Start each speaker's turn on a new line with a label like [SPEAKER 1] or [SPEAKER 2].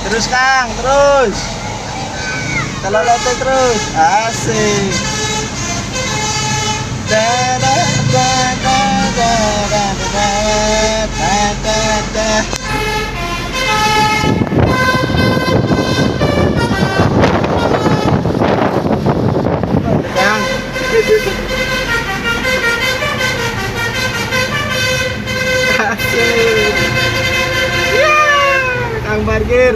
[SPEAKER 1] Terus Kang, terus. Telolote terus. Asik. Da da da da da da da da da da. Kang. Asik. Ya, Kang parkir.